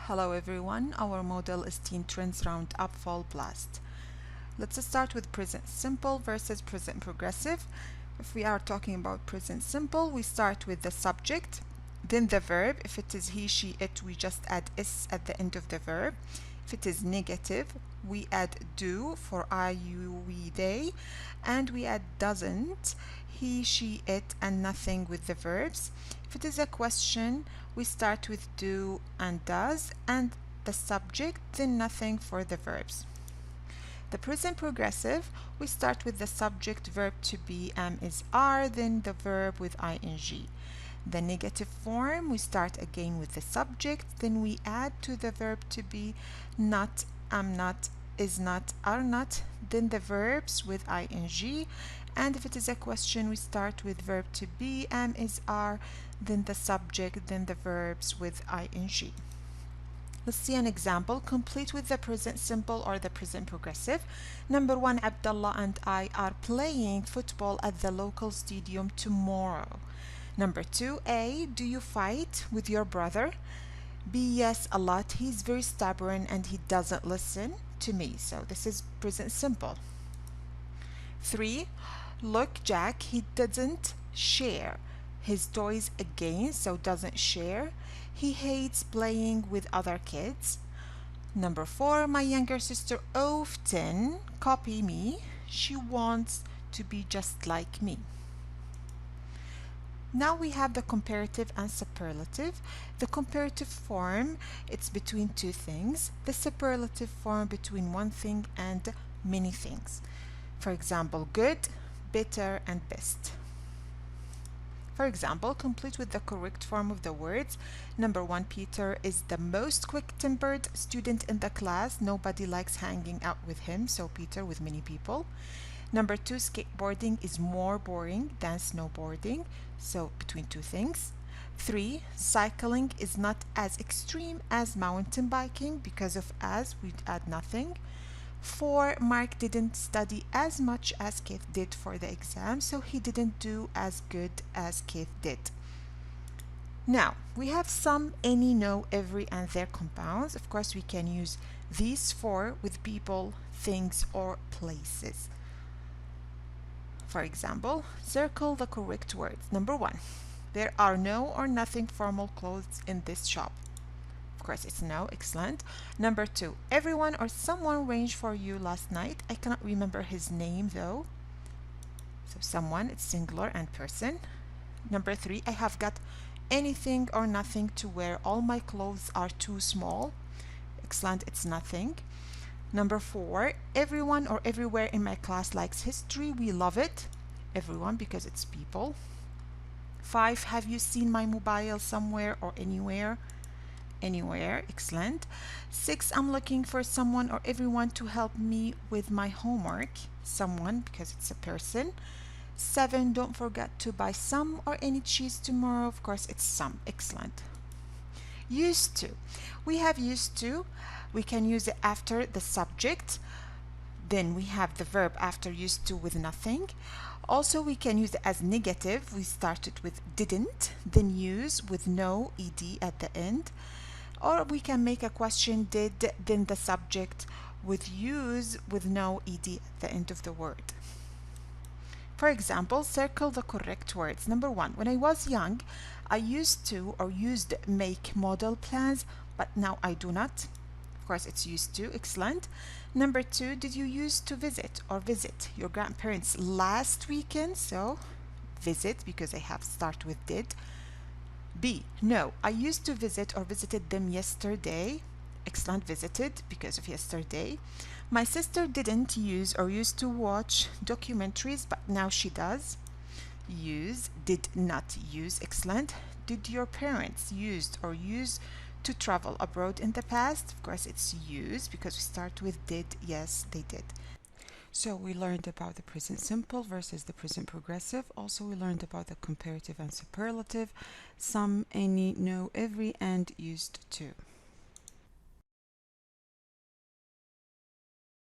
Hello everyone, our model is Teen Trends Roundup Fall Blast. Let's start with present simple versus present progressive. If we are talking about present simple, we start with the subject, then the verb. If it is he, she, it, we just add s at the end of the verb. If it is negative, we add do for I, you, we, they, and we add doesn't, he, she, it, and nothing with the verbs. If it is a question, we start with do and does and the subject, then nothing for the verbs. The present progressive, we start with the subject, verb to be, am, is, are, then the verb with ing. The negative form, we start again with the subject, then we add to the verb to be not, am not, is not, are not, then the verbs with ing. And if it is a question, we start with verb to be, am, is, are, then the subject, then the verbs with ing. Let's see an example, complete with the present simple or the present progressive. Number 1, Abdullah and I are playing football at the local stadium tomorrow. Number 2, A, do you fight with your brother? B, yes, a lot. He's very stubborn and he doesn't listen to me. So this is present simple. 3, look, Jack, he doesn't share his toys again, so doesn't share. He hates playing with other kids. Number 4, my younger sister often copy me. She wants to be just like me. Now we have the comparative and superlative. The comparative form, it's between two things. The superlative form between one thing and many things. For example, good, better, and best. For example, complete with the correct form of the words. Number 1, Peter is the most quick-tempered student in the class. Nobody likes hanging out with him, so Peter with many people. Number 2, skateboarding is more boring than snowboarding, so between two things. 3, cycling is not as extreme as mountain biking. Because of as, we add nothing. 4, Mark didn't study as much as Keith did for the exam, so he didn't do as good as Keith did. Now, we have some, any, no, every, and their compounds. Of course, we can use these 4 with people, things, or places. For example, circle the correct words. Number 1, there are no or nothing formal clothes in this shop. Of course, it's no. Excellent. Number 2, everyone or someone arranged for you last night. I cannot remember his name though. So someone, it's singular and person. Number 3, I have got anything or nothing to wear. All my clothes are too small. Excellent, it's nothing. Number 4, everyone or everywhere in my class likes history. We love it. Everyone, because it's people. 5, have you seen my mobile somewhere or anywhere? Anywhere. Excellent. 6, I'm looking for someone or everyone to help me with my homework. Someone, because it's a person. 7, don't forget to buy some or any cheese tomorrow. Of course, it's some. Excellent. Used to. We have used to. We can use it after the subject. Then we have the verb after used to with nothing. Also, we can use it as negative. We started with didn't, then use with no ed at the end. Or we can make a question, did, then the subject with use with no ed at the end of the word. For example, circle the correct words. Number 1, when I was young, I used to or used make model plans, but now I do not. Of course, it's used to. Excellent. Number 2, did you used to visit or visit your grandparents last weekend? So visit, because I have start with did. B, no, I used to visit or visited them yesterday. Excellent, visited because of yesterday. My sister didn't use or used to watch documentaries, but now she does. Use, did not use. Excellent. Did your parents used or use to travel abroad in the past? Of course, it's use because we start with did. Yes, they did. So we learned about the present simple versus the present progressive. Also, we learned about the comparative and superlative, some, any, no, every, and used to.